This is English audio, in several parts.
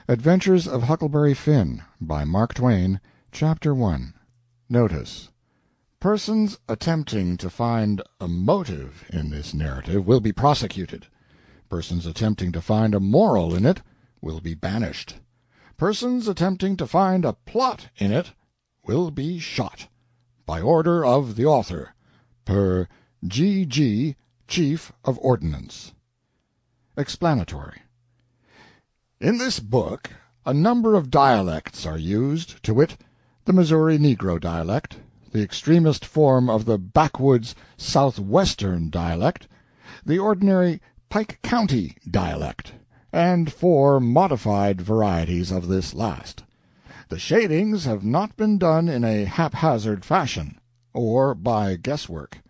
Adventures of Huckleberry Finn, by Mark Twain, Chapter 1. Notice: persons attempting to find a motive in this narrative will be prosecuted. Persons attempting to find a moral in it will be banished. Persons attempting to find a plot in it will be shot. By order of the author, per G.G., Chief of Ordnance. Explanatory. In this book a number of dialects are used, to wit, the Missouri Negro dialect, the extremest form of the backwoods southwestern dialect, the ordinary Pike County dialect, and 4 modified varieties of this last. The shadings have not been done in a haphazard fashion, or by guesswork,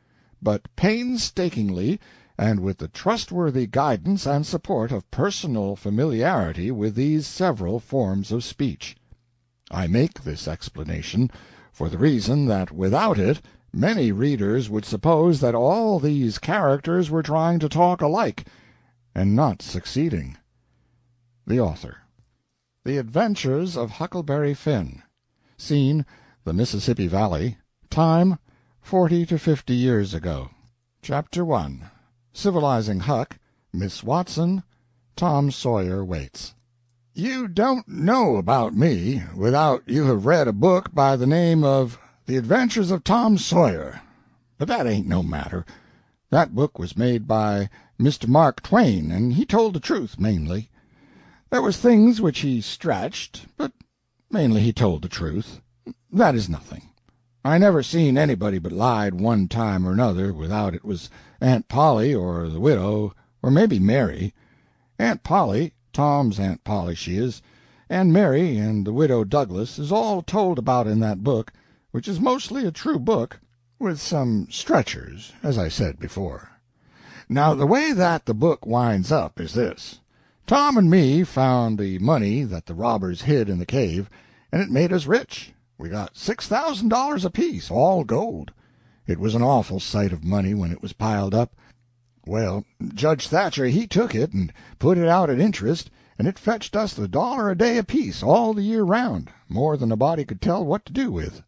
but painstakingly, and with the trustworthy guidance and support of personal familiarity with these several forms of speech. I make this explanation for the reason that without it many readers would suppose that all these characters were trying to talk alike, and not succeeding. The Author. The Adventures of Huckleberry Finn. Scene: the Mississippi Valley. Time: 40 to 50 years ago. Chapter 1. Civilizing Huck. Miss Watson. Tom Sawyer waits. You don't know about me without you have read a book by the name of The Adventures of Tom Sawyer. But that ain't no matter. That book was made by Mr. Mark Twain, and he told the truth mainly. There was things which he stretched, but mainly he told the truth. That is nothing. I never seen anybody but lied one time or another, without it was Aunt Polly or the widow, or maybe Mary. Aunt Polly, Tom's Aunt Polly she is, and Mary and the widow Douglas is all told about in that book, which is mostly a true book, with some stretchers, as I said before. Now the way that the book winds up is this. Tom and me found the money that the robbers hid in the cave, and it made us rich. We got $6,000 apiece, all gold. It was an awful sight of money when it was piled up. Well, Judge Thatcher he took it and put it out at interest, and it fetched us $1 a day apiece all the year round, more than a body could tell what to do with.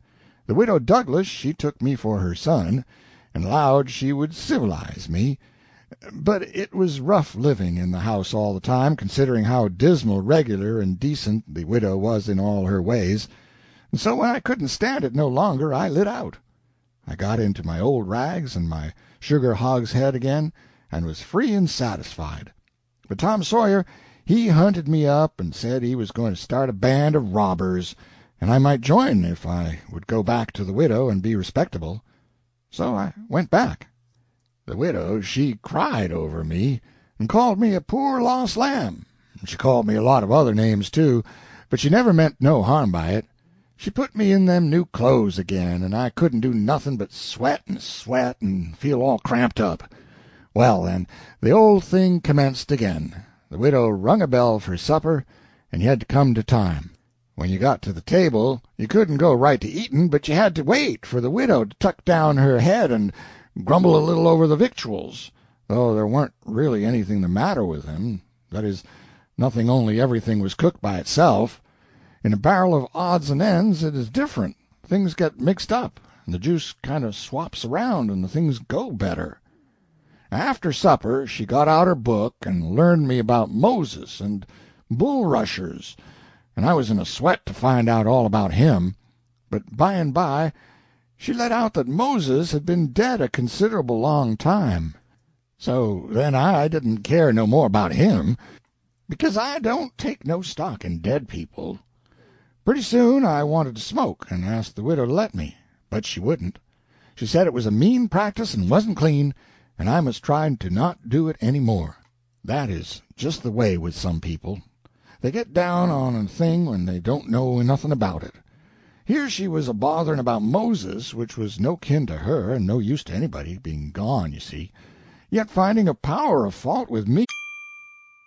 The widow Douglas she took me for her son, and allowed she would civilize me. But it was rough living in the house all the time, considering how dismal regular and decent the widow was in all her ways. And so when I couldn't stand it no longer, I lit out. I got into my old rags and my sugar hogshead again, and was free and satisfied. But Tom Sawyer, he hunted me up and said he was going to start a band of robbers, and I might join if I would go back to the widow and be respectable. So I went back. The widow she cried over me, and called me a poor lost lamb. She called me a lot of other names, too, but she never meant no harm by it. She put me in them new clothes again, and I couldn't do nothing but sweat and feel all cramped up. Well, then, the old thing commenced again. The widow rung a bell for supper, and you had to come to time. When you got to the table, you couldn't go right to eatin', but you had to wait for the widow to tuck down her head and grumble a little over the victuals, though there warn't really anything the matter with them. That is, nothing, only everything was cooked by itself. In a barrel of odds and ends it is different. Things get mixed up, and the juice kind of swaps around, and the things go better. After supper she got out her book and learned me about Moses and bulrushers, and I was in a sweat to find out all about him. But by and by she let out that Moses had been dead a considerable long time. So then I didn't care no more about him, because I don't take no stock in dead people. Pretty soon I wanted to smoke, and asked the widow to let me, but she wouldn't. She said it was a mean practice and wasn't clean, and I must try to not do it any more. That is just the way with some people. They get down on a thing when they don't know nothing about it. Here she was a-bothering about Moses, which was no kin to her and no use to anybody, being gone, you see, yet finding a power of fault with me.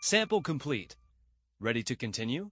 Sample complete. Ready to continue?